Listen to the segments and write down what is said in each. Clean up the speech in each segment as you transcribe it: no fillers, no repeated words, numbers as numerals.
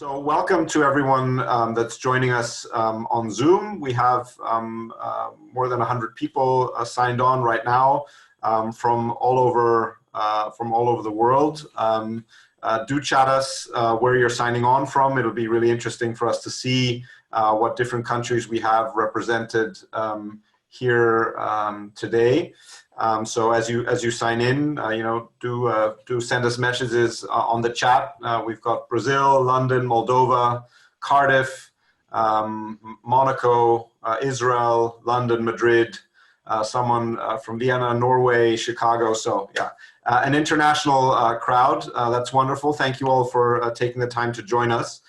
So welcome to everyone that's joining us on Zoom. We have more than 100 people signed on right now from all over the world. Do chat us where you're signing on from. It'll be really interesting for us to see what different countries we have represented here today. So as you sign in, do send us messages on the chat. We've got Brazil, London, Moldova, Cardiff, Monaco, Israel, London, Madrid, someone from Vienna, Norway, Chicago. So yeah, an international crowd. That's wonderful. Thank you all for taking the time to join us.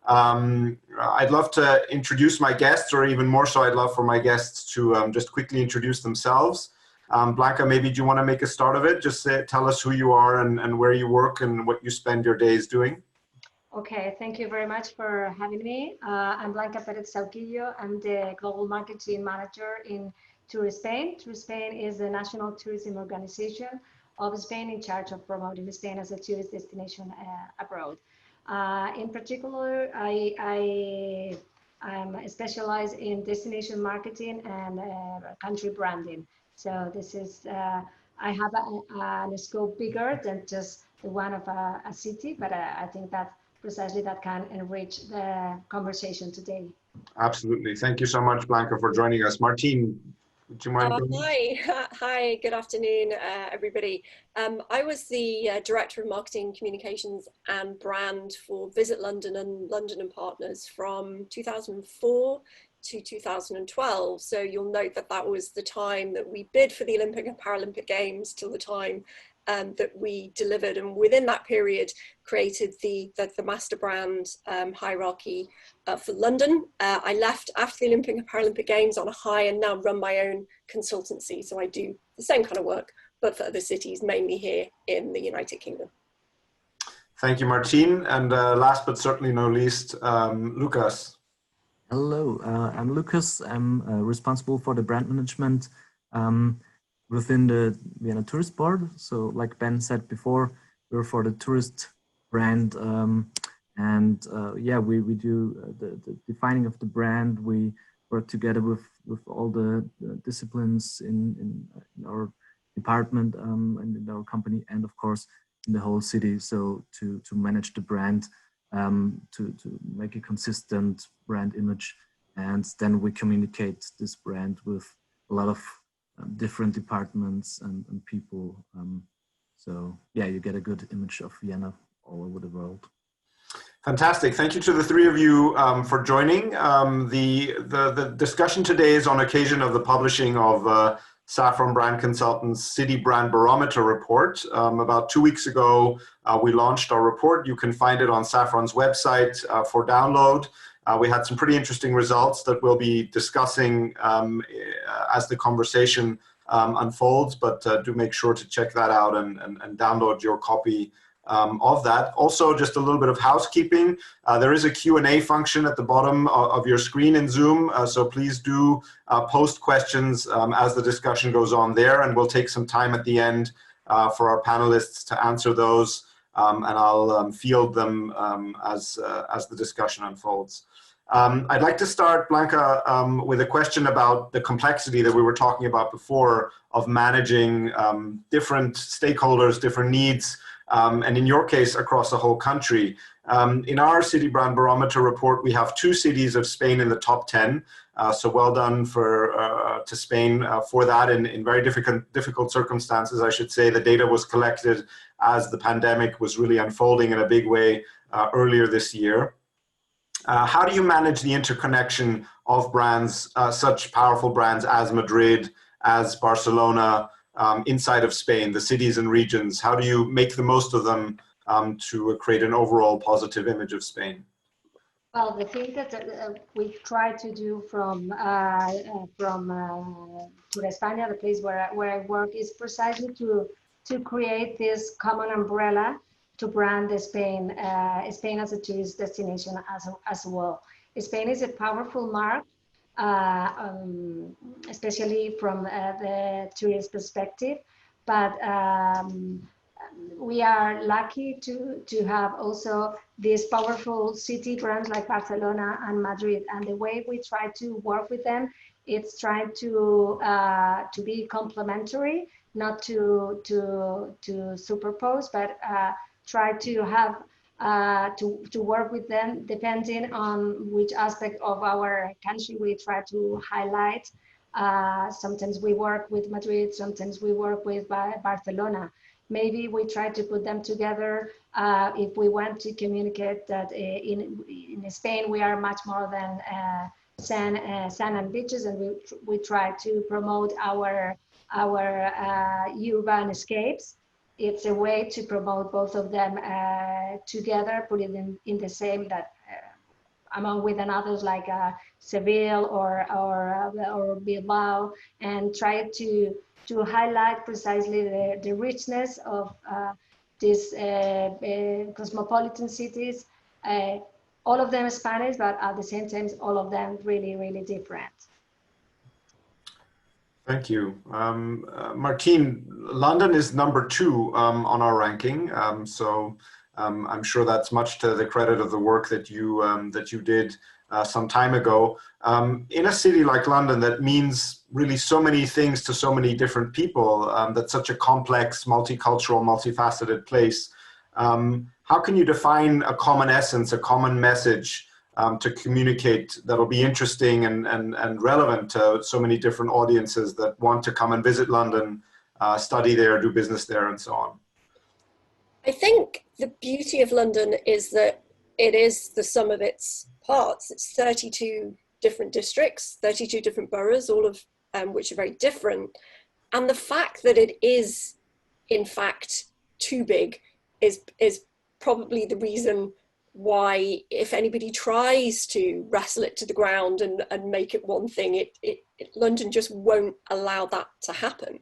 I'd love to introduce my guests, or even more so, I'd love for my guests to just quickly introduce themselves. Blanca, maybe do you want to make a start of it? Just tell us who you are and where you work and what you spend your days doing. Okay, thank you very much for having me. I'm Blanca Pérez-Sauquillo. I'm the Global Marketing Manager in Tour Spain. Tour Spain is the national tourism organization of Spain in charge of promoting Spain as a tourist destination abroad. In particular, I'm specialized in destination marketing and country branding. So this is, I have a scope bigger than just the one of a city, but I think that precisely that can enrich the conversation today. Absolutely. Thank you so much, Blanca, for joining us. Martine, would you mind? Hi, good afternoon, everybody. I was the Director of Marketing, Communications and Brand for Visit London and London and Partners from 2004 to 2012. So you'll note that that was the time that we bid for the Olympic and Paralympic Games till the time that we delivered, and within that period created the master brand hierarchy for London. I left after the Olympic and Paralympic Games on a high and now run my own consultancy. So I do the same kind of work, but for other cities, mainly here in the United Kingdom. Thank you, Martine. And last but certainly no least, Lukas. Hello, I'm Lukas. I'm responsible for the brand management within the Vienna Tourist Board. So like Ben said before, we're for the tourist brand. Yeah, we do the defining of the brand. We work together with all the disciplines in our department and in our company, and of course in the whole city. So to manage the brand, to make a consistent brand image, and then we communicate this brand with a lot of different departments and people. So yeah, you get a good image of Vienna all over the world. Fantastic. Thank you to the three of you for joining. The discussion today is on occasion of the publishing of Saffron Brand Consultants' City Brand Barometer report. About 2 weeks ago, we launched our report. You can find it on Saffron's website for download. We had some pretty interesting results that we'll be discussing as the conversation unfolds, but do make sure to check that out and download your copy of that. Also, just a little bit of housekeeping. There is a Q&A function at the bottom of your screen in Zoom, so please do post questions as the discussion goes on there, and we'll take some time at the end for our panelists to answer those, and I'll field them as the discussion unfolds. I'd like to start, Blanca, with a question about the complexity that we were talking about before of managing different stakeholders, different needs, and in your case, across the whole country. In our City Brand Barometer report, we have 2 cities of Spain in the top 10. So well done to Spain for that in very difficult circumstances, I should say. The data was collected as the pandemic was really unfolding in a big way earlier this year. How do you manage the interconnection of brands, such powerful brands as Madrid, as Barcelona, inside of Spain, the cities and regions? How do you make the most of them to create an overall positive image of Spain? Well, the thing that we try to do from Tour España, the place where I work, is precisely to create this common umbrella to brand Spain as a tourist destination as well. Spain is a powerful mark, especially from the tourist perspective, but we are lucky to have also these powerful city brands like Barcelona and Madrid. And the way we try to work with them, it's trying to be complementary, not to superpose, but try to have to work with them depending on which aspect of our country we try to highlight. Sometimes we work with Madrid, sometimes we work with Barcelona. Maybe we try to put them together if we want to communicate that in Spain we are much more than sand and beaches, and we try to promote our urban escapes. It's a way to promote both of them together, put it in the same, that among with others like Seville or Bilbao, and try to highlight precisely the richness of these cosmopolitan cities. All of them Spanish, but at the same time, all of them really, really different. Thank you. Martine, London is number 2 on our ranking. So I'm sure that's much to the credit of the work that you did some time ago. In a city like London that means really so many things to so many different people, that's such a complex, multicultural, multifaceted place. How can you define a common essence, a common message to communicate that'll be interesting and relevant to so many different audiences that want to come and visit London, study there, do business there, and so on? I think the beauty of London is that it is the sum of its parts. It's 32 different districts, 32 different boroughs, all of which are very different. And the fact that it is, in fact, too big is probably the reason why, if anybody tries to wrestle it to the ground and make it one thing, London just won't allow that to happen.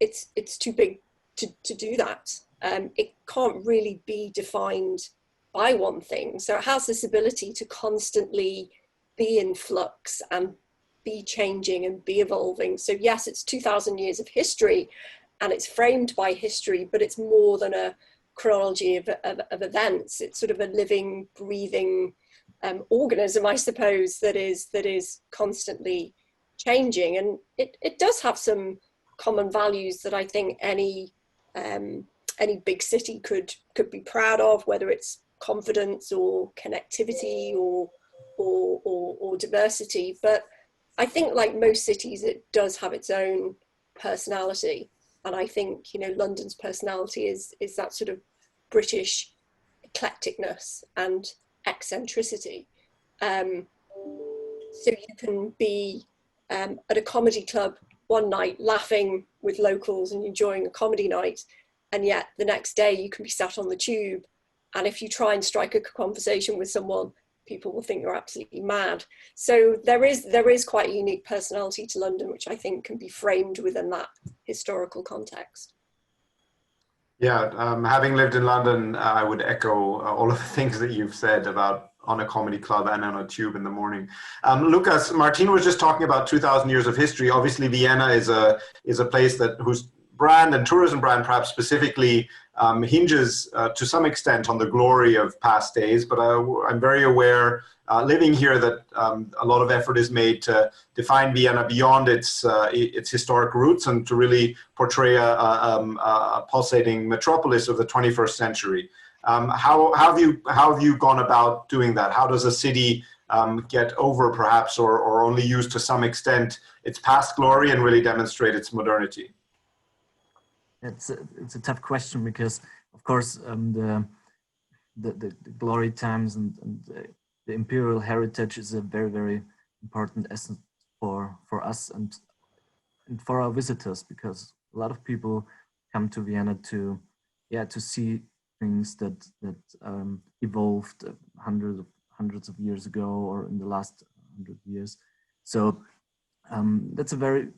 It's too big to do that. It can't really be defined by one thing. So it has this ability to constantly be in flux and be changing and be evolving. So yes, it's 2,000 years of history and it's framed by history, but it's more than a chronology of events. It's sort of a living, breathing organism, I suppose, that is constantly changing. And it does have some common values that I think any big city could be proud of, whether it's confidence or connectivity or diversity. But I think, like most cities, it does have its own personality. And I think, London's personality is that sort of British eclecticness and eccentricity. So you can be at a comedy club one night laughing with locals and enjoying a comedy night, and yet the next day you can be sat on the tube, and if you try and strike a conversation with someone, people will think you're absolutely mad. So there is quite a unique personality to London, which I think can be framed within that historical context. Yeah, having lived in London, I would echo all of the things that you've said about on a comedy club and on a tube in the morning. Lukas, Martine was just talking about 2,000 years of history. Obviously, Vienna is a place whose brand and tourism brand perhaps specifically hinges to some extent on the glory of past days, but I'm very aware living here that a lot of effort is made to define Vienna beyond its historic roots and to really portray a pulsating metropolis of the 21st century. How have you gone about doing that? How does a city get over perhaps or only use to some extent its past glory and really demonstrate its modernity? It's a tough question because, of course, the glory times and the imperial heritage is a very, very important essence for us and for our visitors, because a lot of people come to Vienna to see things that evolved hundreds of years ago or in the last 100 years. So that's a very,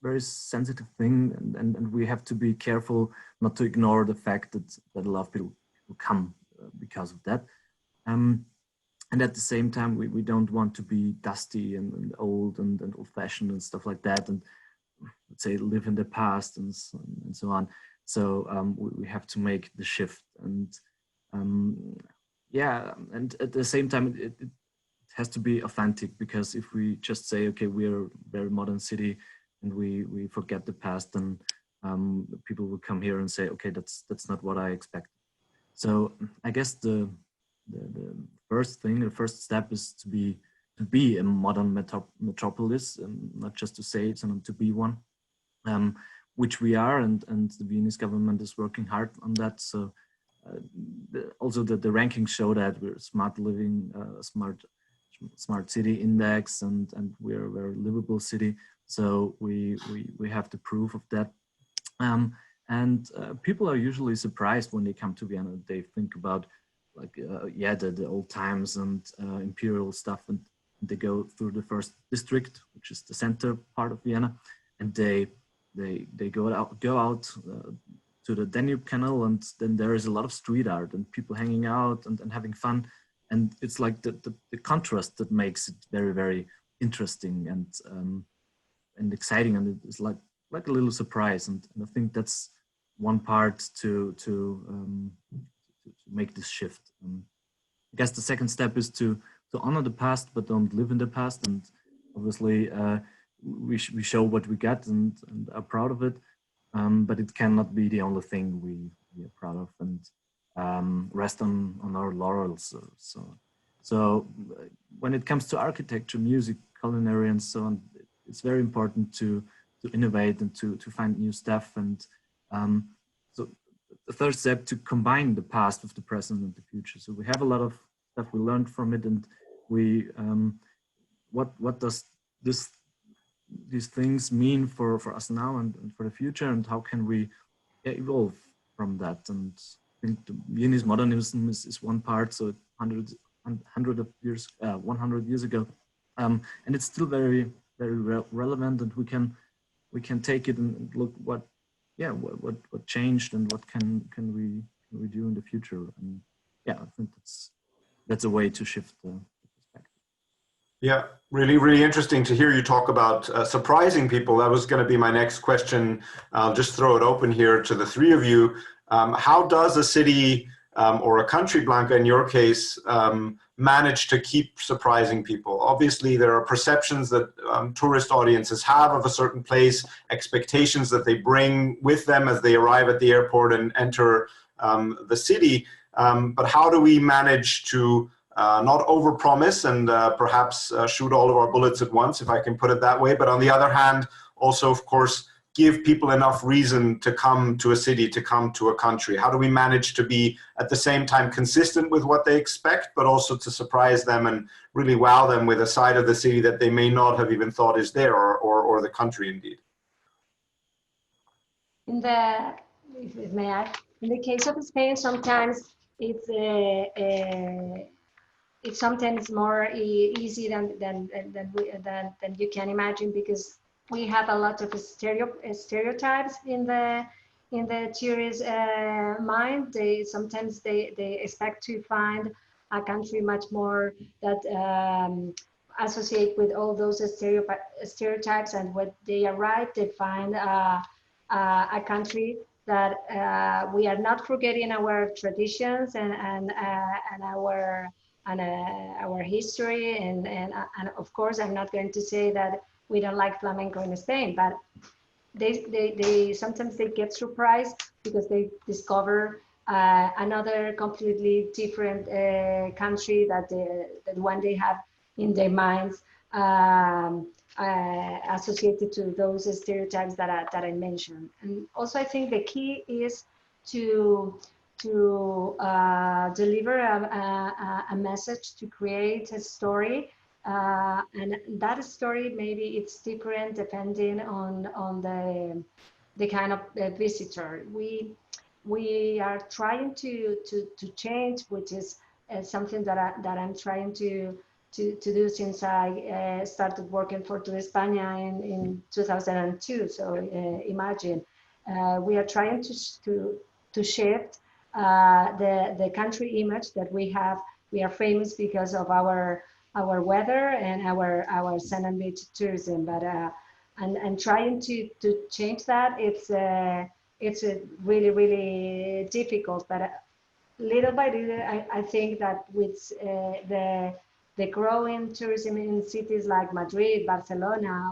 very sensitive thing, and we have to be careful not to ignore the fact that a lot of people come because of that. And at the same time, we don't want to be dusty and old and old-fashioned and stuff like that, and let's say live in the past and so on. So we have to make the shift, and yeah, and at the same time, it has to be authentic, because if we just say, okay, we're a very modern city and we forget the past, then people will come here and say, okay, that's not what I expect. So I guess the first thing, the first step is to be a modern metropolis, and not just to say it, and to be one, which we are, and the Viennese government is working hard on that. So also the rankings show that we're smart living, smart city index, and we're a very livable city. So we have the proof of that. And people are usually surprised when they come to Vienna. They think about like yeah, the old times and imperial stuff, and they go through the first district, which is the center part of Vienna, and they go out to the Danube Canal, and then there is a lot of street art and people hanging out and having fun, and it's like the contrast that makes it very, very interesting and exciting, and it's like a little surprise, and I think that's one part to make this shift. I guess the second step is to honor the past, but don't live in the past, and obviously we show what we get and are proud of it, but it cannot be the only thing we are proud of, and rest on our laurels. So when it comes to architecture, music, culinary, and so on, it's very important to innovate and to find new stuff. And so the third step, to combine the past with the present and the future. So we have a lot of stuff we learned from it, and we what does these things mean for us now and for the future, and how can we evolve from that? And I think the Viennese modernism is one part. So 100 years ago, and it's still very, very relevant, and we can take it and look what changed and what can we do in the future. And yeah, I think that's a way to shift the perspective. Yeah, really, really interesting to hear you talk about surprising people. That was going to be my next question. I'll just throw it open here to the three of you. How does a city or a country, Blanca, in your case, manage to keep surprising people? Obviously, there are perceptions that tourist audiences have of a certain place, expectations that they bring with them as they arrive at the airport and enter the city. But how do we manage to not overpromise and perhaps shoot all of our bullets at once, if I can put it that way, but on the other hand, also, of course, give people enough reason to come to a city, to come to a country? How do we manage to be at the same time consistent with what they expect, but also to surprise them and really wow them with a side of the city that they may not have even thought is there, or the country indeed? In the case of Spain, sometimes it's sometimes more easy than you can imagine, because we have a lot of stereotypes in the tourist mind. Sometimes they expect to find a country much more that associate with all those stereotypes, and when they arrive, they find a country that we are not forgetting our traditions and our history, and of course, I'm not going to say that we don't like flamenco in Spain, but they sometimes they get surprised because they discover another completely different country that one they have in their minds, associated to those stereotypes that I mentioned. And also, I think the key is to deliver a message, to create a story, and that story, maybe it's different depending on the kind of visitor. We are trying to change, which is something that I'm trying to do since I started working for Tour España in 2002. So imagine we are trying to shift the country image that we have. We are famous because of our weather and our sand and beach tourism, but and trying to change that, it's really, really difficult. But little by little, I think that with the growing tourism in cities like Madrid, Barcelona,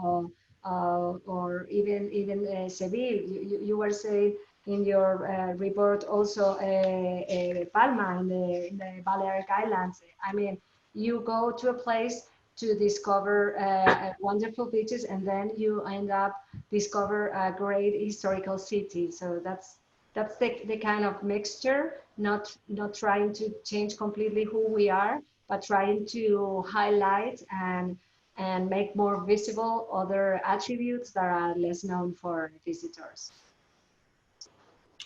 or even Seville, you were saying in your report also Palma in the Balearic Islands. I mean, you go to a place to discover wonderful beaches, and then you end up discover a great historical city. So that's the kind of mixture, not trying to change completely who we are, but trying to highlight and make more visible other attributes that are less known for visitors.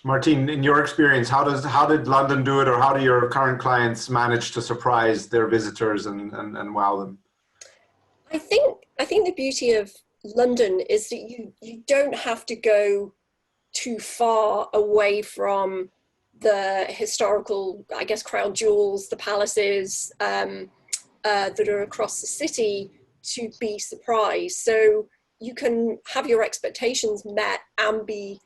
Martine, in your experience, how did London do it, or how do your current clients manage to surprise their visitors and wow them? I think the beauty of London is that you don't have to go too far away from the historical, I guess, crown jewels, the palaces that are across the city to be surprised. So you can have your expectations met and be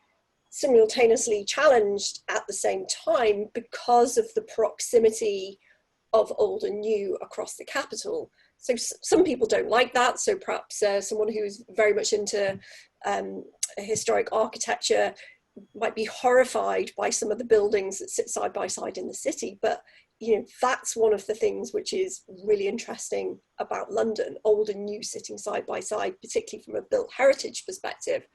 simultaneously challenged at the same time because of the proximity of old and new across the capital. So some people don't like that. So perhaps someone who's very much into historic architecture might be horrified by some of the buildings that sit side by side in the city. But you know, that's one of the things which is really interesting about London, old and new sitting side by side, particularly from a built heritage perspective.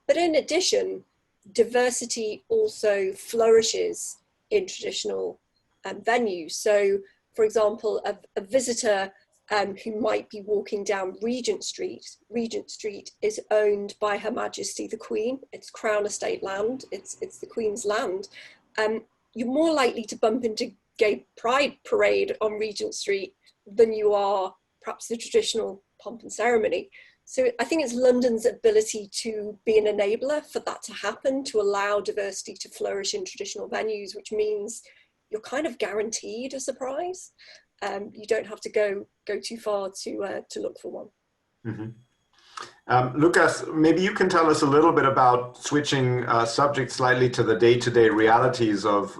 But in addition, diversity also flourishes in traditional venues. So, for example, a visitor who might be walking down Regent Street. Regent Street is owned by Her Majesty the Queen. It's Crown Estate land. It's the Queen's land. You're more likely to bump into Gay Pride Parade on Regent Street than you are perhaps the traditional pomp and ceremony. So I think it's London's ability to be an enabler for that to happen, to allow diversity to flourish in traditional venues, which means you're kind of guaranteed a surprise. You don't have to go too far to look for one. Mm-hmm. Lukas, maybe you can tell us a little bit about switching subject slightly to the day-to-day realities of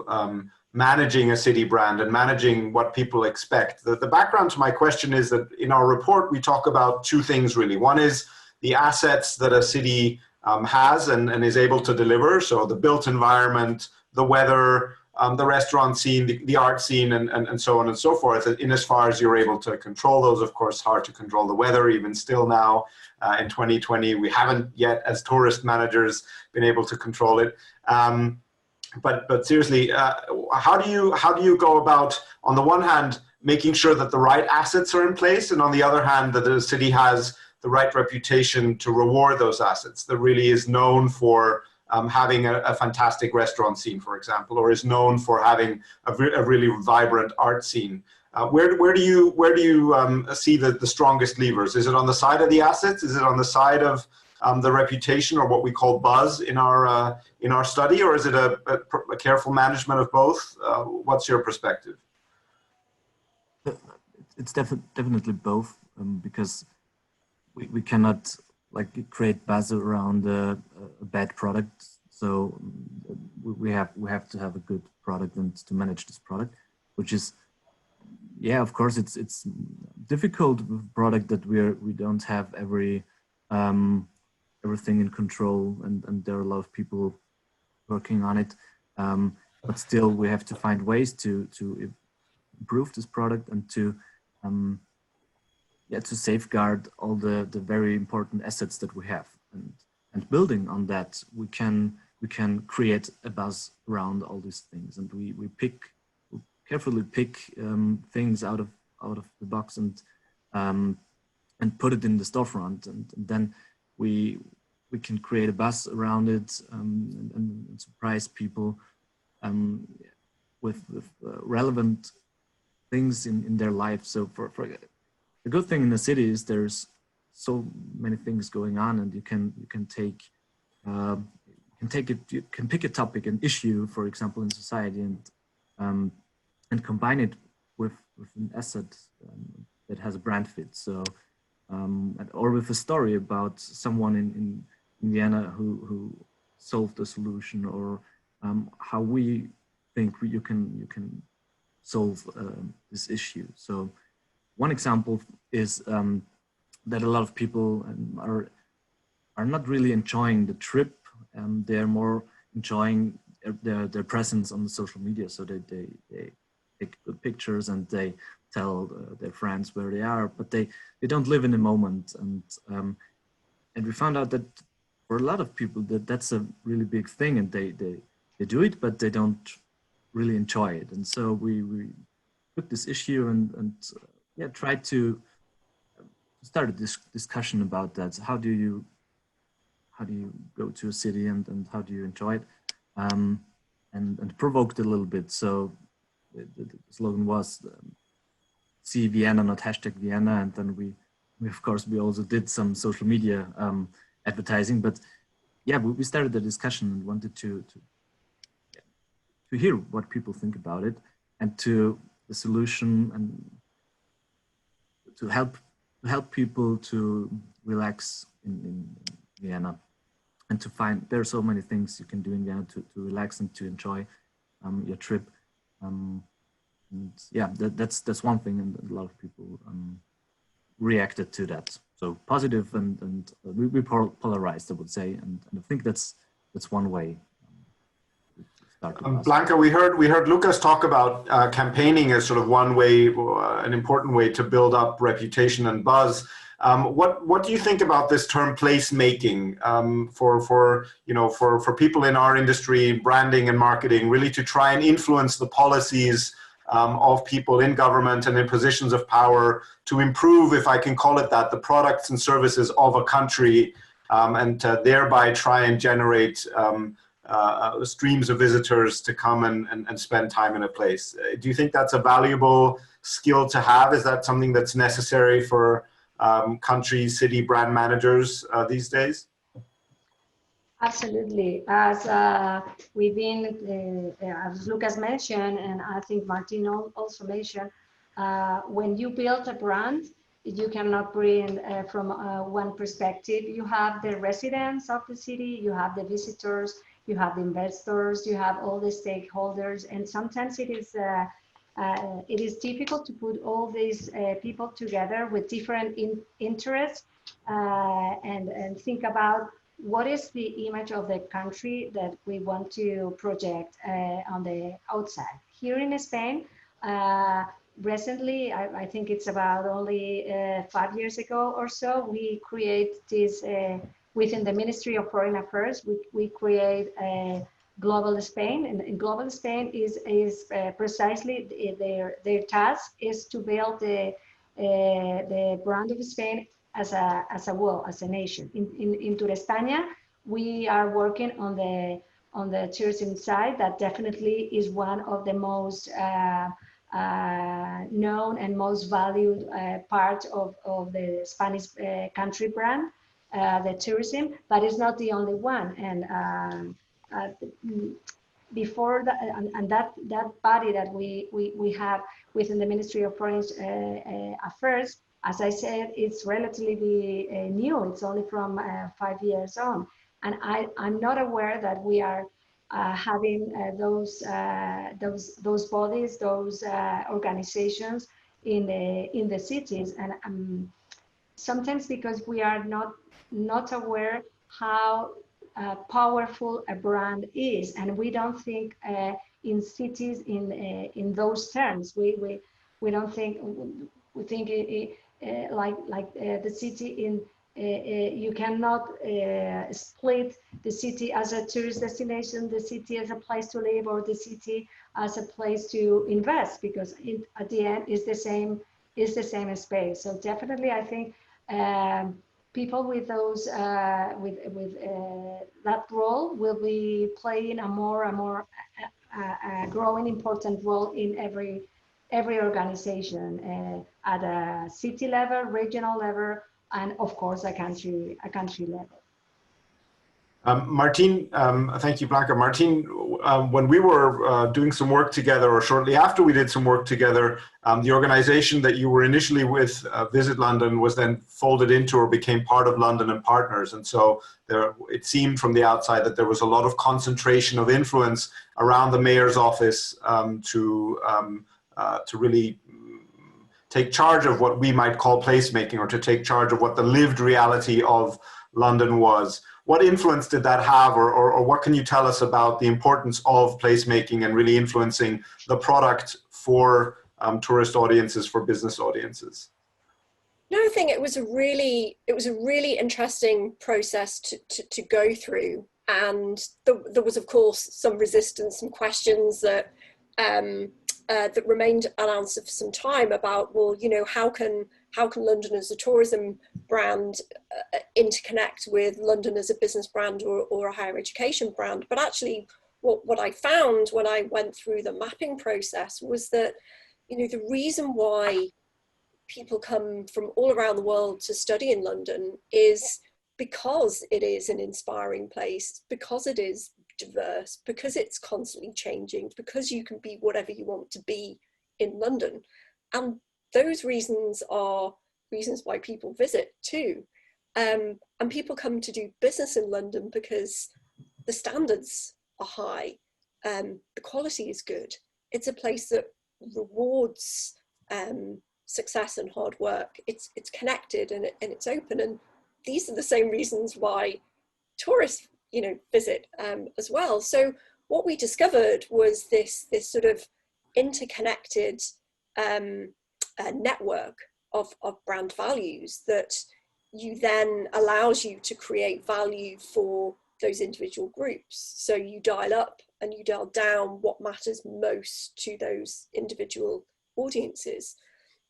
managing a city brand and managing what people expect. The background to my question is that in our report, we talk about two things really. One is the assets that a city has and is able to deliver. So the built environment, the weather, the restaurant scene, the art scene, and so on and so forth, in as far as you're able to control those. Of course, hard to control the weather, even still now in 2020. We haven't yet, as tourist managers, been able to control it. But seriously, how do you go about, on the one hand, making sure that the right assets are in place, and on the other hand, that the city has the right reputation to reward those assets, that really is known for having a fantastic restaurant scene, for example, or is known for having a really vibrant art scene? Where do you see the strongest levers? Is it on the side of the assets? Is it on the side of the reputation, or what we call buzz in our study, or is it a careful management of both? What's your perspective? It's definitely both, because we cannot like create buzz around a bad product. So we have to have a good product and to manage this product, which is, yeah, of course it's difficult with a product that we don't have everything in control, and there are a lot of people working on it. But still, we have to find ways to improve this product and to safeguard all the very important assets that we have. And building on that, we can create a buzz around all these things, and we carefully pick things out of the box and put it in the storefront, and then we can create a buzz around it and surprise people with relevant things in their life. So for the good thing in the city is there's so many things going on, and you can pick a topic, an issue, for example, in society, and combine it with an asset that has a brand fit. So or with a story about someone in Vienna who solve the solution, or how we think you can solve this issue. So one example is that a lot of people are not really enjoying the trip. They're more enjoying their presence on the social media. So they take good pictures and they tell their friends where they are, but they don't live in the moment. And we found out that for a lot of people that's a really big thing, and they do it, but they don't really enjoy it. And so we took this issue and yeah, tried to start a discussion about that. How do you go to a city and how do you enjoy it? And provoked a little bit. So the slogan was see Vienna, not hashtag Vienna. And then we of course, we also did some social media advertising, but yeah, we started the discussion and wanted to hear what people think about it, and to the solution, and to help people to relax in Vienna, and to find there are so many things you can do in Vienna to relax and to enjoy your trip. And yeah, that's one thing, and a lot of people reacted to that. So positive and we polarized, I would say, and I think that's one way. Blanca, we heard Lukas talk about campaigning as sort of one way, an important way to build up reputation and buzz. What do you think about this term placemaking for people in our industry, branding and marketing, really to try and influence the policies of people in government and in positions of power to improve, if I can call it that, the products and services of a country, and thereby try and generate streams of visitors to come and spend time in a place? Do you think that's a valuable skill to have? Is that something that's necessary for country, city brand managers these days? Absolutely. As we've been, as Lukas mentioned, and I think Martine also mentioned, when you build a brand, you cannot bring from one perspective. You have the residents of the city, you have the visitors, you have the investors, you have all the stakeholders, and sometimes it is difficult to put all these people together with different interests and think about what is the image of the country that we want to project on the outside. Here in Spain, recently, I think it's about only 5 years ago or so, we create this, within the Ministry of Foreign Affairs, we create a Global Spain, and Global Spain is precisely their task is to build the brand of Spain as a world, as a nation. In España, we are working on the tourism side. That definitely is one of the most known and most valued part of the Spanish country brand, the tourism, but it's not the only one. And before that, and that body that we have within the Ministry of Foreign Affairs, as I said, it's relatively new. It's only from 5 years on, and I'm not aware that we are having those bodies, those organizations in the cities, and sometimes because we are not aware how powerful a brand is, and we don't think in cities in those terms. We don't think, we think like the city in you cannot split the city as a tourist destination, the city as a place to live, or the city as a place to invest, because at the end is the same space. So definitely, I think people with those with that role will be playing a more growing important role in every organization at a city level, regional level, and of course a country level. Martine, thank you, Blanca. Martine, when we were doing some work together, or shortly after we did some work together, the organization that you were initially with, Visit London, was then folded into or became part of London and Partners. And so it seemed from the outside that there was a lot of concentration of influence around the mayor's office to really take charge of what we might call placemaking, or to take charge of what the lived reality of London was. What influence did that have, or what can you tell us about the importance of placemaking and really influencing the product for tourist audiences, for business audiences? No, I think it was a really interesting process to go through, and there was, of course, some resistance, some questions that that remained unanswered for some time about, well, you know, how can London as a tourism brand interconnect with London as a business brand or a higher education brand? But actually, what I found when I went through the mapping process was that, you know, the reason why people come from all around the world to study in London is because it is an inspiring place, because it is diverse, because it's constantly changing, because you can be whatever you want to be in London. And those reasons are reasons why people visit too. And people come to do business in London because the standards are high, the quality is good. It's a place that rewards success and hard work. It's connected and it's open. And these are the same reasons why tourists, you know, visit as well. So what we discovered was this sort of interconnected network of brand values that you then allows you to create value for those individual groups. So you dial up and you dial down what matters most to those individual audiences.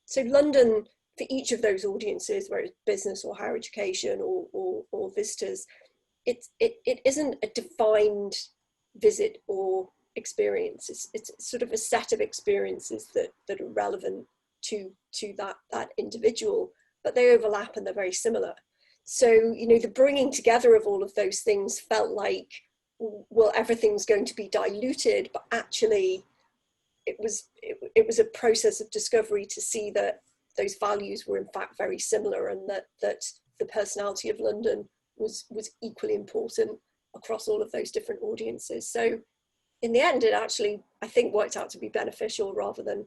So London, for each of those audiences, whether it's business or higher education or visitors, it isn't a defined visit or experience. It's sort of a set of experiences that are relevant to that individual, but they overlap and they're very similar. So, you know, the bringing together of all of those things felt like, well, everything's going to be diluted, but actually it was a process of discovery to see that those values were in fact very similar, and that the personality of London was equally important across all of those different audiences. So in the end, it actually, I think, worked out to be beneficial rather than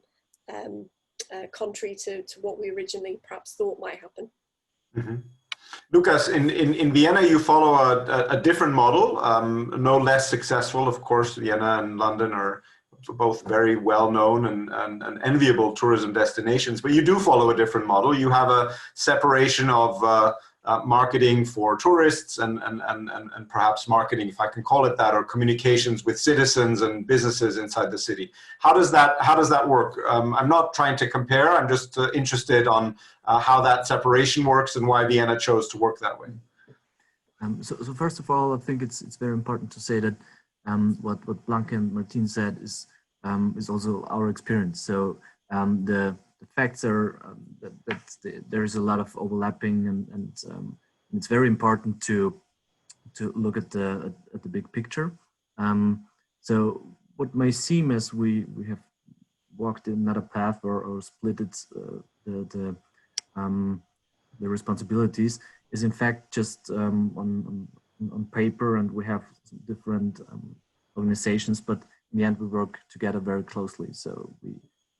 contrary to what we originally perhaps thought might happen. Mm-hmm. Lukas, in Vienna, you follow a different model, no less successful. Of course, Vienna and London are both very well-known and enviable tourism destinations, but you do follow a different model. You have a separation of marketing for tourists and perhaps marketing, if I can call it that, or communications with citizens and businesses inside the city. How does that work? I'm not trying to compare. I'm just interested on how that separation works and why Vienna chose to work that way. So first of all, I think it's very important to say that what Blanca and Martine said is also our experience. So the facts are that there is a lot of overlapping, and it's very important to look at the big picture. So what may seem as we have walked in another path or split it, the responsibilities is in fact just on paper, and we have different organizations, but in the end we work together very closely. So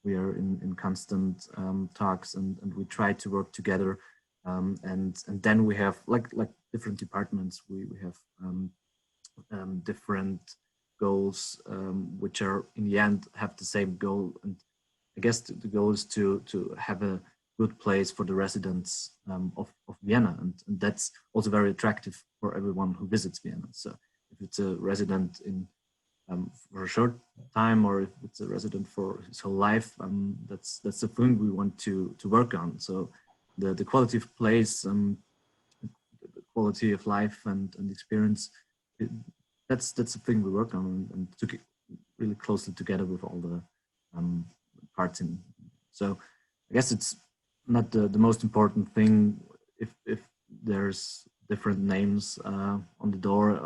we are in constant talks, and we try to work together, and then we have like different departments. We have different goals, which are in the end have the same goal, and I guess the goal is to have a good place for the residents of Vienna, and that's also very attractive for everyone who visits Vienna. So if it's a resident for a short time, or if it's a resident for his whole life, that's the thing we want to work on. So the quality of place, the quality of life and experience, that's the thing we work on, and took it really closely together with all the parts in. So I guess it's not the most important thing if there's different names on the door,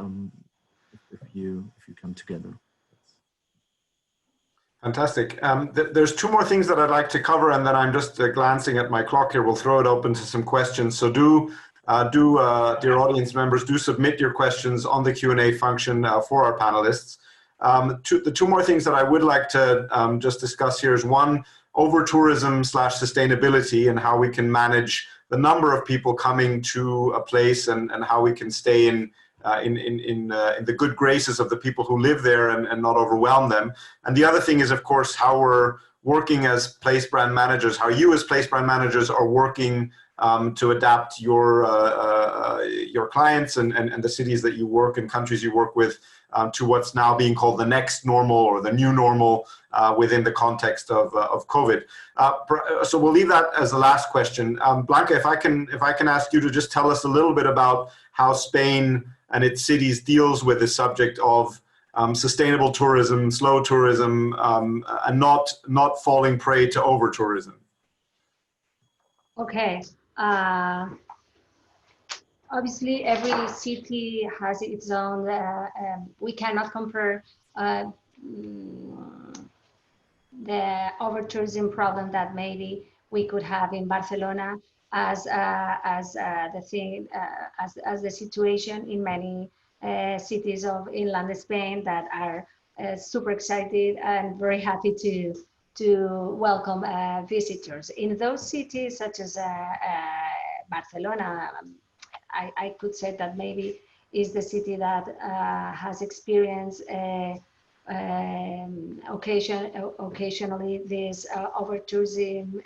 if you come together. Fantastic. There's two more things that I'd like to cover, and then I'm just glancing at my clock here. We'll throw it open to some questions. So dear audience members, do submit your questions on the Q&A function for our panelists. The two more things that I would like to just discuss here is one, over-tourism / sustainability and how we can manage the number of people coming to a place and how we can stay in the good graces of the people who live there and not overwhelm them. And the other thing is, of course, how we're working as place brand managers, how you as place brand managers are working to adapt your clients and the cities that you work and countries you work with to what's now being called the next normal or the new normal within the context of COVID. So we'll leave that as the last question. Blanca, if I can ask you to just tell us a little bit about how Spain and its cities deals with the subject of sustainable tourism, slow tourism, and not falling prey to over tourism. Okay. Obviously, every city has its own. We cannot compare the over-tourism problem that maybe we could have in Barcelona as the situation in many cities of inland Spain that are super excited and very happy to welcome visitors. In those cities such as Barcelona, I could say that maybe is the city that has experienced occasionally these over-tourism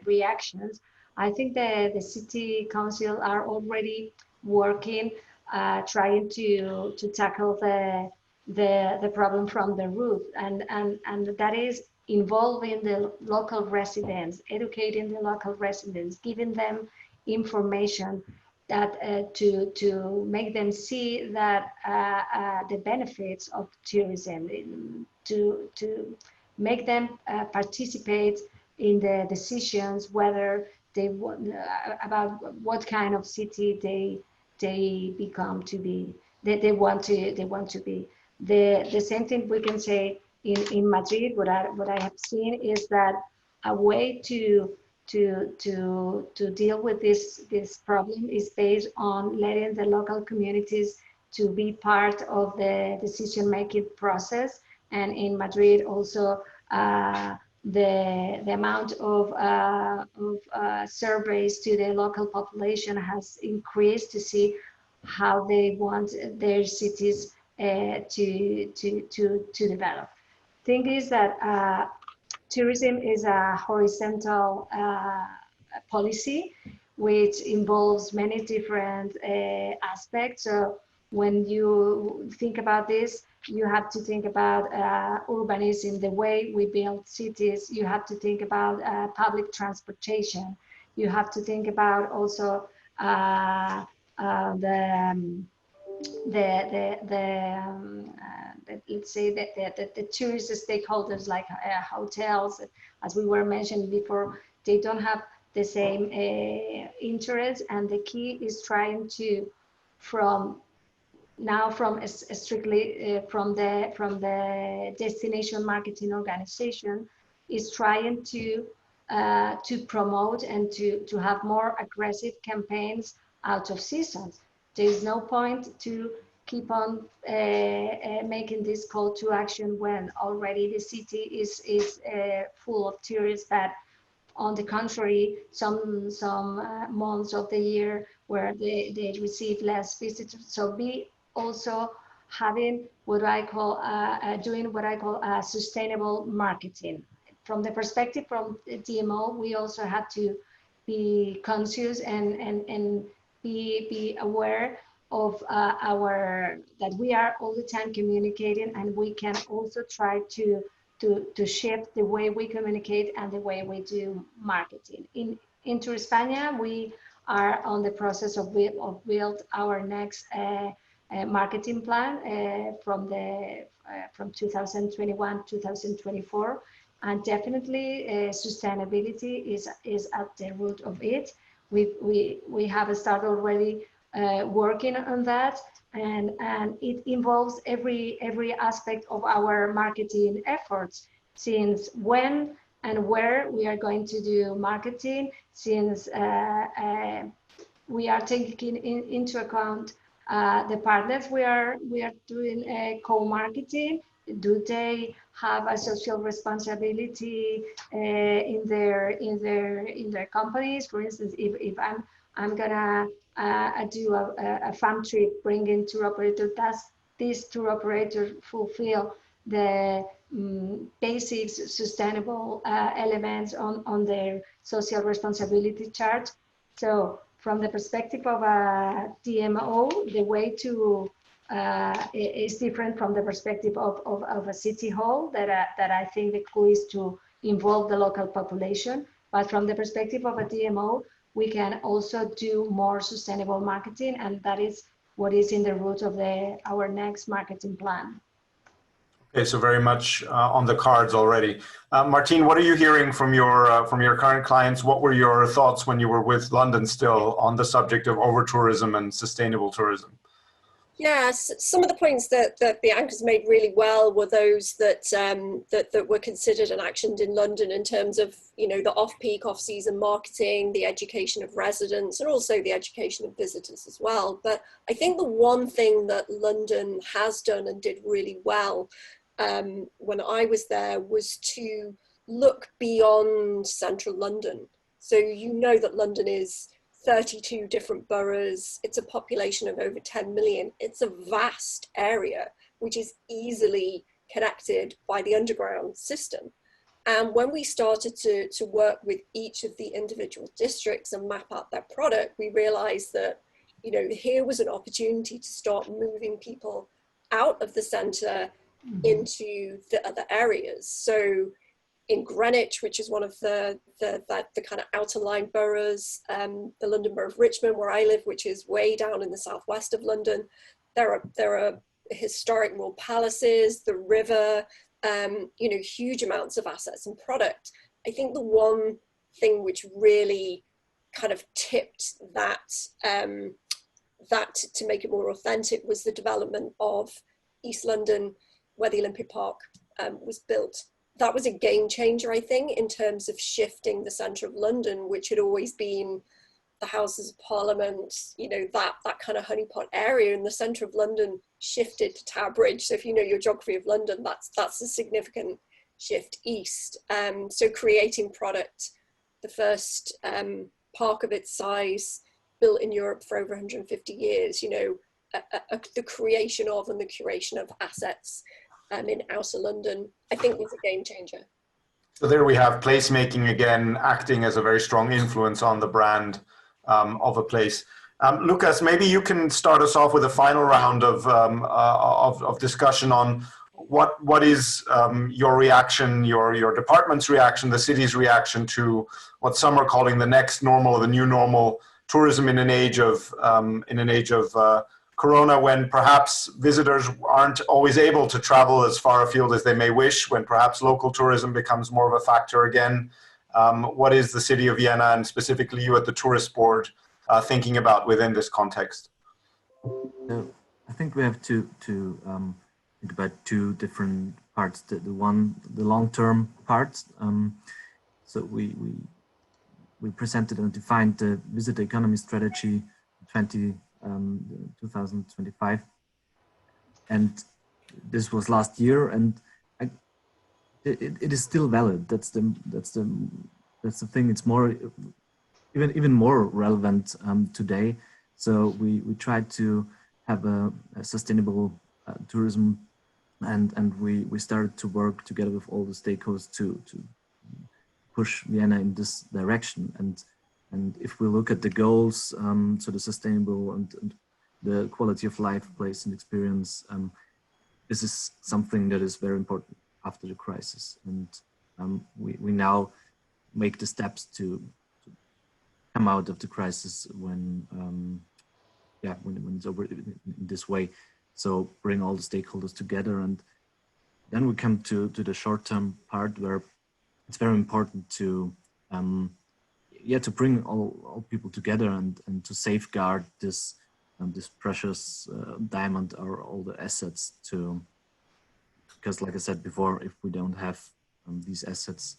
reactions. I think the city council are already working, trying to tackle the problem from the root, and that is involving the local residents, educating the local residents, giving them information that to make them see that the benefits of tourism, to make them participate in the decisions whether they want about what kind of city they become to be, they want to be. The same thing we can say in Madrid. What I have seen is that a way to deal with this problem is based on letting the local communities to be part of the decision-making process. And in Madrid also the amount of surveys to the local population has increased to see how they want their cities to develop. Thing is that tourism is a horizontal policy which involves many different aspects. So when you think about this, you have to think about urbanism, the way we build cities. You have to think about public transportation. You have to think about also let's say the tourist stakeholders like hotels, as we were mentioning before, they don't have the same interest, and the key is trying to strictly from the destination marketing organization is trying to promote and to have more aggressive campaigns out of seasons. There is no point to keep on making this call to action when already the city is full of tourists, but on the contrary, some months of the year where they receive less visitors. So be also having what I call doing what I call sustainable marketing. From the perspective from DMO, we also have to be conscious and be aware of that we are all the time communicating, and we can also try to shift the way we communicate and the way we do marketing. In Tour España, we are on the process of build our next marketing plan from 2021 2024, and definitely sustainability is at the root of it. We have started already working on that, and it involves every aspect of our marketing efforts. since when and where we are going to do marketing, since we are taking into account the partners we are doing co-marketing. Do they have a social responsibility in their companies? For instance, if I'm gonna do a farm trip, bring in tour operator, does this tour operator fulfill the basic sustainable elements on their social responsibility chart? So from the perspective of a DMO, the way to is different from the perspective of a city hall that I think the clue is to involve the local population. But from the perspective of a DMO, we can also do more sustainable marketing, and that is what is in the root of our next marketing plan. Okay, so very much on the cards already. Martine, what are you hearing from your current clients? What were your thoughts when you were with London still on the subject of over-tourism and sustainable tourism? Yes, some of the points that Bianca's made really well were those that that were considered and actioned in London in terms of, you know, the off-peak, off-season marketing, the education of residents, and also the education of visitors as well. But I think the one thing that London has done and did really well when I was there was to look beyond central London. So you know that London is 32 different boroughs. It's a population of over 10 million. It's a vast area, which is easily connected by the underground system. And when we started to work with each of the individual districts and map out their product, we realized that, you know, here was an opportunity to start moving people out of the center into the other areas. So in Greenwich, which is one of the kind of outer line boroughs, the London Borough of Richmond, where I live, which is way down in the southwest of London, there are historic royal palaces, the river, you know, huge amounts of assets and product. I think the one thing which really kind of tipped that to make it more authentic was the development of East London, where the Olympic Park was built. That was a game changer, I think, in terms of shifting the centre of London, which had always been the Houses of Parliament, you know, that kind of honeypot area, and the centre of London shifted to Tower Bridge. So if you know your geography of London, that's a significant shift east. So creating product, the first park of its size, built in Europe for over 150 years, you know, the creation of and the curation of assets in outer London, I think was a game changer. So there we have placemaking again, acting as a very strong influence on the brand of a place. Lukas, maybe you can start us off with a final round of discussion on what is your reaction, your department's reaction, the city's reaction to what some are calling the next normal, the new normal, tourism in an age of Corona, when perhaps visitors aren't always able to travel as far afield as they may wish, when perhaps local tourism becomes more of a factor again. What is the city of Vienna, and specifically you at the tourist board, thinking about within this context? So I think we have to think about two different parts. The long-term part. So we presented and defined the visitor economy strategy 2025, and this was last year, and it is still valid. That's the thing. It's more even more relevant today. So we tried to have a sustainable tourism, and we started to work together with all the stakeholders to push Vienna in this direction. And if we look at the goals, so the sustainable and the quality of life, place and experience, this is something that is very important after the crisis. And we now make the steps to come out of the crisis when it's over in this way. So bring all the stakeholders together, and then we come to the short-term part where it's very important to to bring all people together and to safeguard this precious diamond or all the assets, because like I said before, if we don't have these assets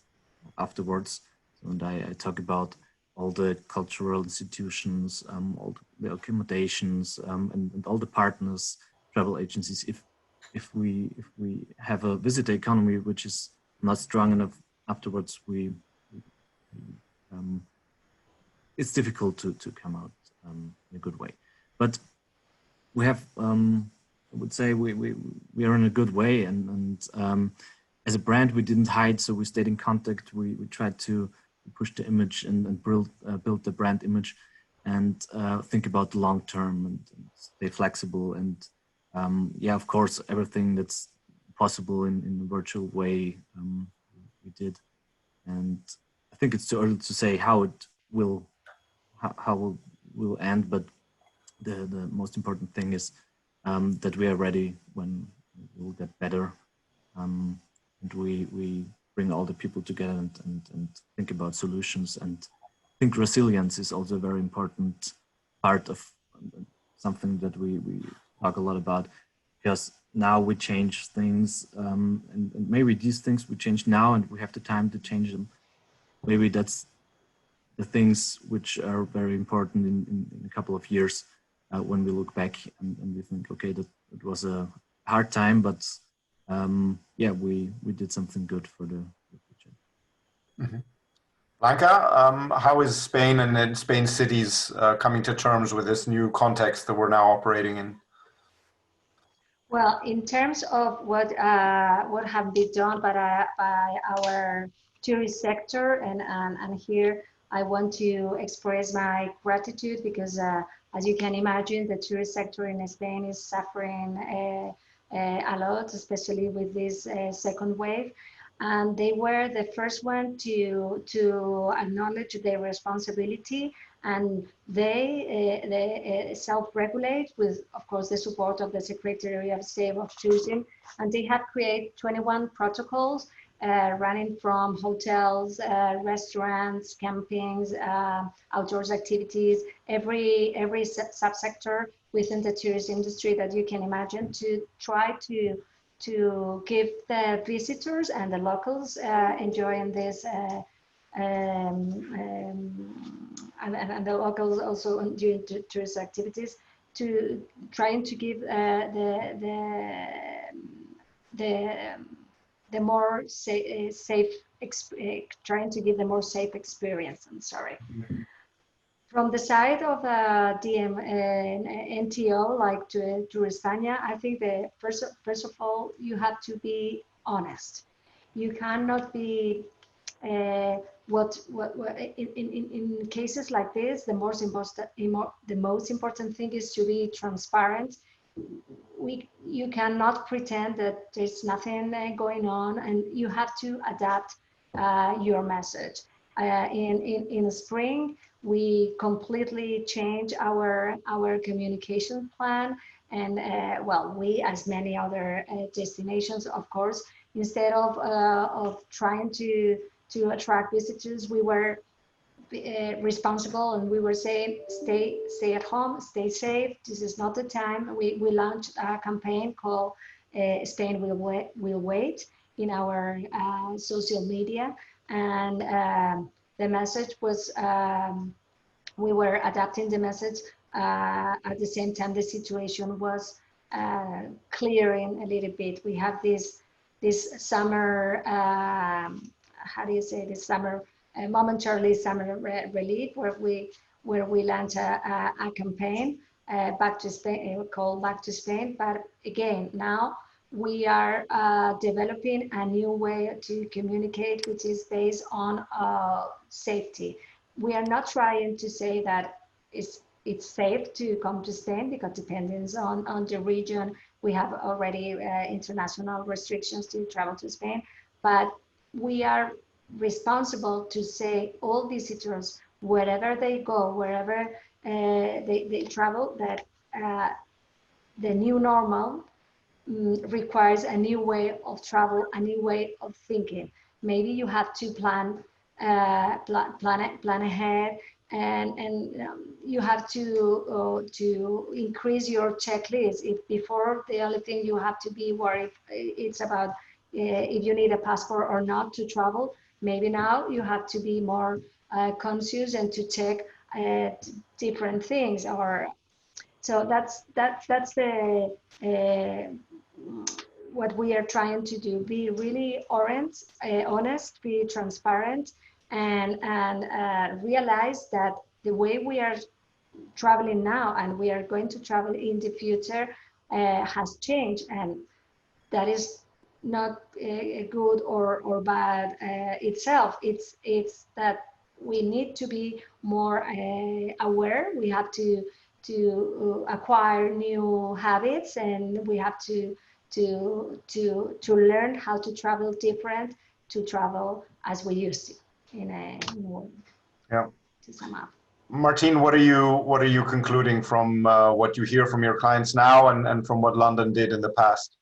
afterwards. And I talk about all the cultural institutions, all the accommodations, and all the partners, travel agencies. If we have a visitor economy which is not strong enough afterwards, it's difficult to come out in a good way. But we have, I would say, we are in a good way, and as a brand, we didn't hide, so we stayed in contact. We tried to push the image and build the brand image, and think about the long term and stay flexible. And yeah, of course, everything that's possible in a virtual way, we did. And I think it's too early to say how it will end, but the most important thing is that we are ready when we'll get better, and we bring all the people together and think about solutions. And I think resilience is also a very important part of something that we talk a lot about, because now we change things, and maybe these things we change now and we have the time to change them. Maybe that's the things which are very important in a couple of years, when we look back and we think, okay, that it was a hard time, but yeah, we did something good for the future. Mm-hmm. Blanca, how is Spain and Spain cities coming to terms with this new context that we're now operating in? Well, in terms of what have been done by our tourist sector, and here I want to express my gratitude, because as you can imagine, the tourist sector in Spain is suffering a lot, especially with this second wave. And they were the first one to acknowledge their responsibility, and they self-regulate with, of course, the support of the Secretary of State of Tourism, and they have created 21 protocols running from hotels, restaurants, campings, outdoors activities, every subsector within the tourism industry that you can imagine, to try to give the visitors and the locals enjoying this, and the locals also doing tourist activities, to trying to give the more safe, trying to give the more safe experience. I'm sorry. From the side of DM NTO, like to España, I think that first of all, you have to be honest. You cannot be in cases like this. The most important thing is to be transparent. You cannot pretend that there's nothing going on, and you have to adapt your message. In spring, we completely changed our communication plan, and well, we, as many other destinations, of course, instead of trying to attract visitors, we were responsible, and we were saying, stay at home, stay safe. This is not the time. We launched a campaign called Spain Will Wait in our social media, and the message was, we were adapting the message. At the same time, the situation was clearing a little bit. We have this summer, how do you say, this summer, momentarily summer relief, where we launched a campaign back to Spain, called Back to Spain. But again, now we are developing a new way to communicate, which is based on safety. We are not trying to say that it's safe to come to Spain, because depending on the region, we have already international restrictions to travel to Spain. But we are responsible to say all visitors, wherever they go, wherever they travel, that the new normal requires a new way of travel, a new way of thinking. Maybe you have to plan ahead, and you have to increase your checklist. If before, the only thing you have to be worried, it's about if you need a passport or not to travel. Maybe now you have to be more conscious and to check different things. Or so that's the what we are trying to do. Be really honest, be transparent, and realize that the way we are traveling now and we are going to travel in the future has changed, and that is not good or bad itself. It's that we need to be more aware. We have to acquire new habits, and we have to learn how to travel different, to travel as we used to in a way. Yeah. To sum up. Martine, what are you concluding from what you hear from your clients now and from what London did in the past?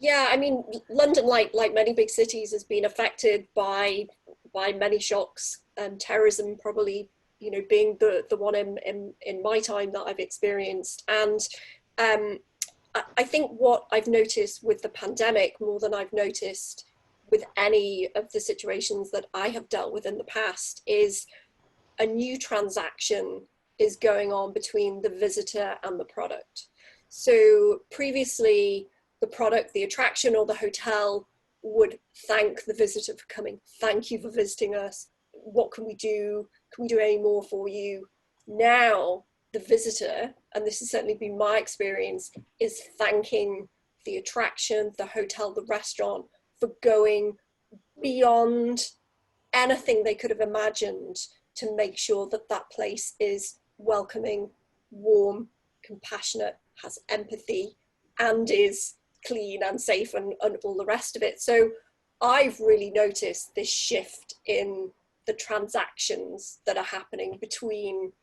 Yeah, I mean, London, like many big cities, has been affected by many shocks, and terrorism probably, you know, being the one in my time that I've experienced. And I think what I've noticed with the pandemic, more than I've noticed with any of the situations that I have dealt with in the past, is a new transaction is going on between the visitor and the product. So previously, the product, the attraction, or the hotel would thank the visitor for coming. Thank you for visiting us. What can we do? Can we do any more for you? Now, the visitor, and this has certainly been my experience, is thanking the attraction, the hotel, the restaurant for going beyond anything they could have imagined to make sure that that place is welcoming, warm, compassionate, has empathy, and is clean and safe and all the rest of it. So I've really noticed this shift in the transactions that are happening between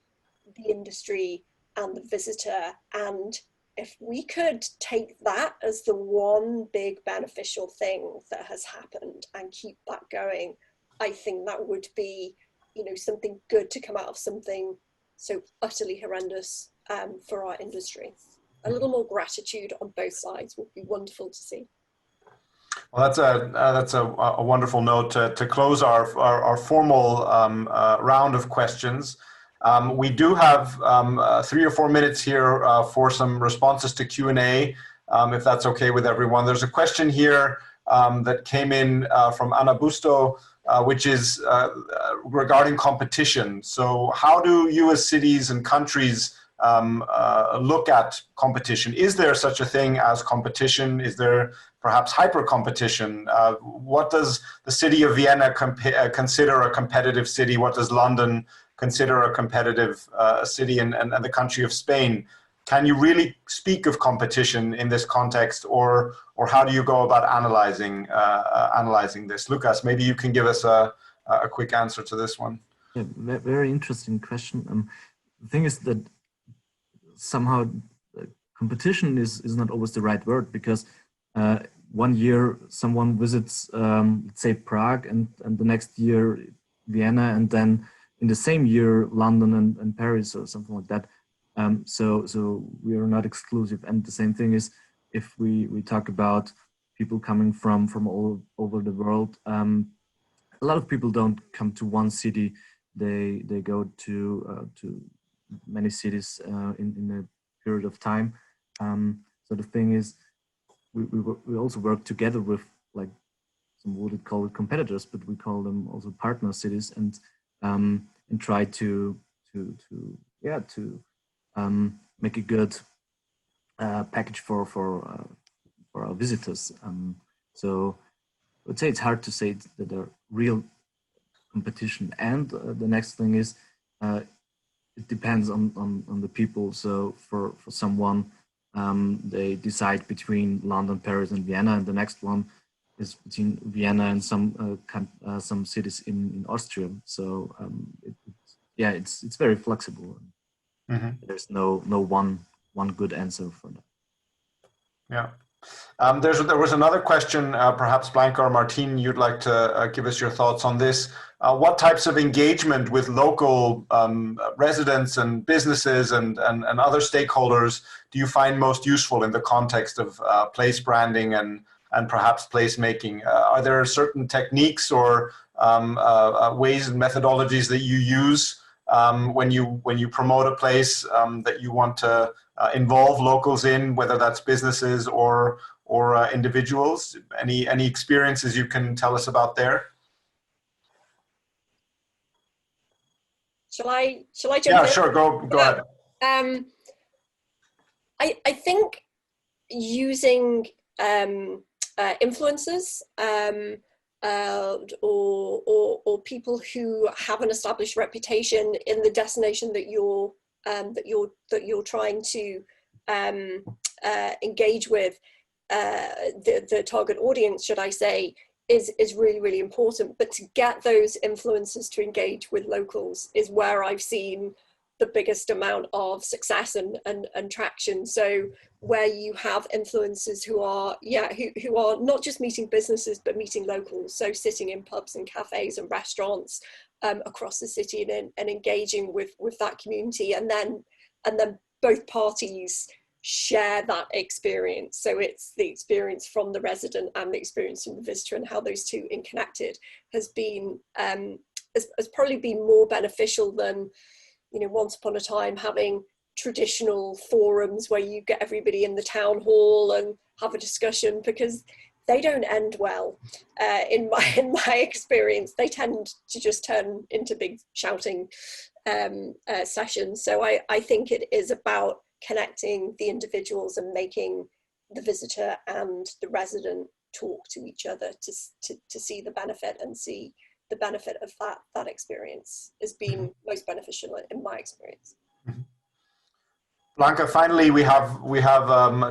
the industry and the visitor. And if we could take that as the one big beneficial thing that has happened and keep that going, I think that would be, you know, something good to come out of something so utterly horrendous for our industry. A little more gratitude on both sides would be wonderful to see. Well, that's a wonderful note to close our formal round of questions. We do have 3 or 4 minutes here for some responses to Q&A, if that's okay with everyone. There's a question here that came in from Ana Busto, which is regarding competition. So how do you as cities and countries look at competition? Is there such a thing as competition? Is there perhaps hyper competition? What does the city of Vienna consider a competitive city? What does London consider a competitive city, and the country of Spain? Can you really speak of competition in this context, or how do you go about analyzing this? Lukas, maybe you can give us a quick answer to this one. Yeah, very interesting question. The thing is that somehow competition is not always the right word, because one year someone visits, let's say, Prague, and the next year Vienna, and then in the same year London and Paris or something like that. So we are not exclusive. And the same thing is if we talk about people coming from all over the world. A lot of people don't come to one city; they go to many cities in a period of time. So the thing is, we also work together with, like, some would call it competitors, but we call them also partner cities, and try to make a good package for our visitors. So I would say it's hard to say that they're real competition. And the next thing is, it depends on the people. So for someone, they decide between London, Paris, and Vienna, and the next one is between Vienna and some cities in Austria. So it's very flexible. Mm-hmm. There's no one good answer for that. Yeah. There was another question, perhaps Blanca or Martine, you'd like to give us your thoughts on this. What types of engagement with local residents and businesses and other stakeholders do you find most useful in the context of place branding and and perhaps placemaking. Are there certain techniques or ways and methodologies that you use when you promote a place that you want to involve locals in, whether that's businesses or individuals? Any experiences you can tell us about there? Shall I jump Yeah, in? sure. Go ahead. I think using influencers or people who have an established reputation in the destination that you're trying to engage with, the target audience, should I say, is really, really important. But to get those influencers to engage with locals is where I've seen the biggest amount of success and traction. So where you have influencers who are not just meeting businesses, but meeting locals. So sitting in pubs and cafes and restaurants across the city and engaging with that community. And then both parties share that experience. So it's the experience from the resident and the experience from the visitor, and how those two interconnected has been has probably been more beneficial than, you know, once upon a time having traditional forums where you get everybody in the town hall and have a discussion, because they don't end well. In my experience, they tend to just turn into big shouting sessions. So I think it is about connecting the individuals and making the visitor and the resident talk to each other to see the benefit, and see the benefit of that experience as being most beneficial in my experience. Blanca, finally, we have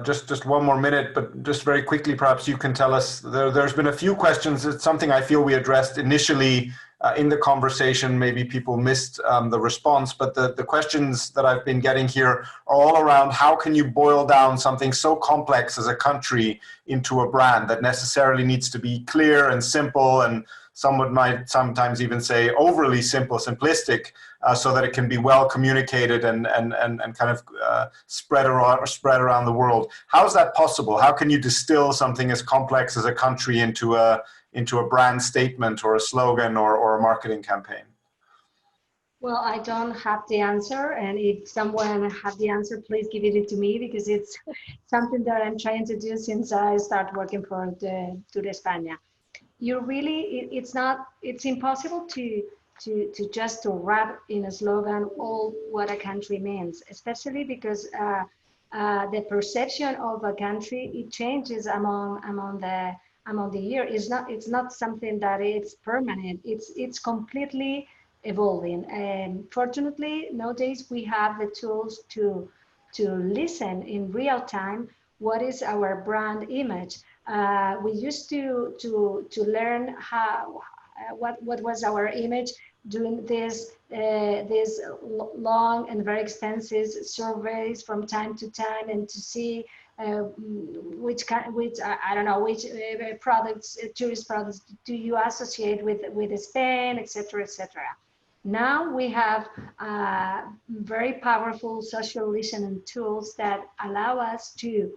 just one more minute, but just very quickly, perhaps you can tell us, there's been a few questions. It's something I feel we addressed initially in the conversation. Maybe people missed the response, but the questions that I've been getting here are all around how can you boil down something so complex as a country into a brand that necessarily needs to be clear and simple, and someone might sometimes even say overly simple, simplistic, so that it can be well communicated and kind of spread around the world. How is that possible? How can you distill something as complex as a country into a brand statement or a slogan or a marketing campaign? Well, I don't have the answer, and if someone has the answer, please give it to me, because it's something that I'm trying to do since I started working for the Tour de España. You really, it's impossible to just to wrap in a slogan all what a country means, especially because the perception of a country, it changes among the year. It's not something that it's permanent. It's completely evolving. And fortunately, nowadays we have the tools to listen in real time what is our brand image. We used to learn what was our image doing this long and very extensive surveys from time to time, and to see which I don't know which products, tourist products, do you associate with Spain, etc., etc. Now we have very powerful social listening tools that allow us to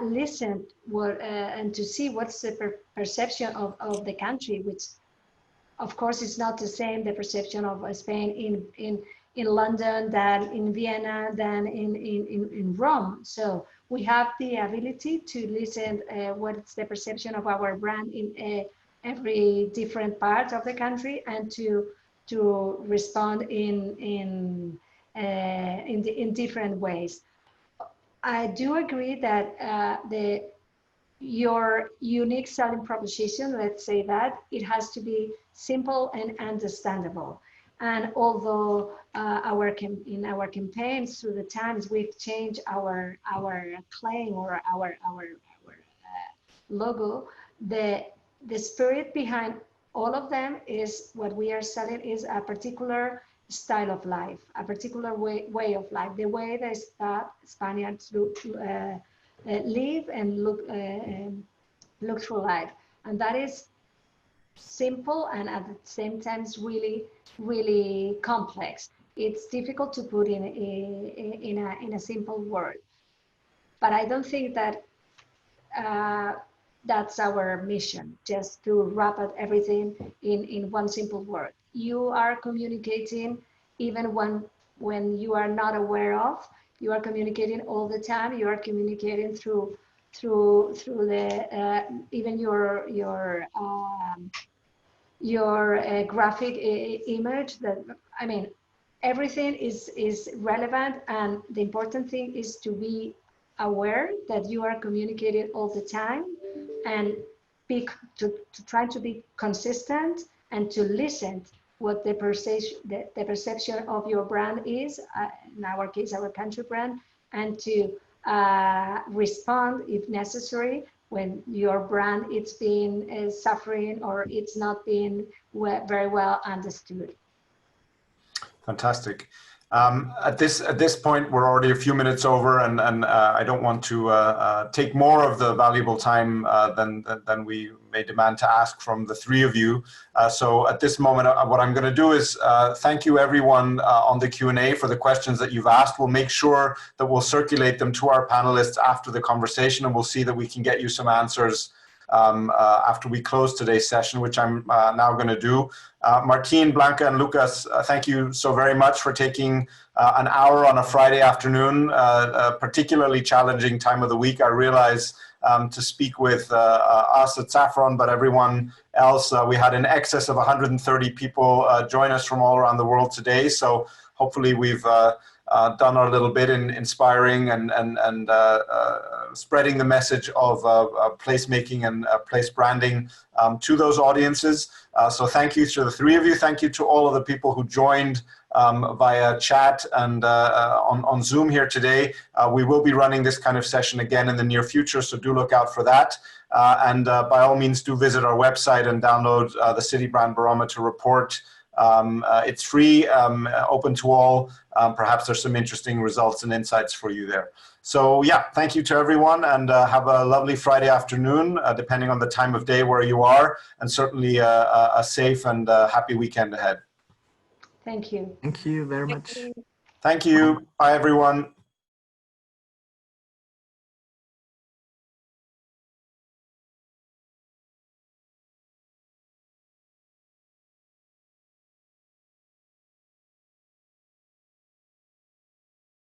listen and to see what's the perception of the country, which of course is not the same, the perception of Spain in London than in Vienna than in Rome. So we have the ability to listen what's the perception of our brand in every different part of the country, and to respond in different ways. I do agree that your unique selling proposition, let's say that, it has to be simple and understandable. And although in our campaigns through the times, we've changed our claim or our logo, the spirit behind all of them is what we are selling is a particular style of life, a particular way of life, the way that Spaniards live and look through life. And that is simple and at the same time really, really complex. It's difficult to put in a simple word. But I don't think that that's our mission, just to wrap up everything in one simple word. You are communicating even when you are not aware of. You are communicating all the time. You are communicating through the even your graphic image. That, I mean, everything is relevant, and the important thing is to be aware that you are communicating all the time, and to try to be consistent, and to listen what the perception of your brand is, in our case, our country brand, and to respond if necessary when your brand is being suffering or it's not being very well understood. Fantastic. At this point, we're already a few minutes over, and I don't want to take more of the valuable time than we may demand to ask from the three of you. So at this moment, what I'm going to do is thank you everyone on the Q&A for the questions that you've asked. We'll make sure that we'll circulate them to our panelists after the conversation, and we'll see that we can get you some answers after we close today's session, which I'm now going to do. Martine, Blanca, and Lukas, thank you so very much for taking an hour on a Friday afternoon, a particularly challenging time of the week. I realize to speak with us at Saffron, but everyone else. We had in excess of 130 people join us from all around the world today. So hopefully we've done our little bit in inspiring and spreading the message of placemaking and place branding to those audiences. So thank you to the three of you. Thank you to all of the people who joined via chat and on Zoom here today. We will be running this kind of session again in the near future, so do look out for that. And by all means, do visit our website and download the City Brand Barometer report. It's free, open to all. Perhaps there's some interesting results and insights for you there. So yeah, thank you to everyone, and have a lovely Friday afternoon, depending on the time of day where you are, and certainly a safe and happy weekend ahead. Thank you. Thank you very much. Thank you. Bye, everyone.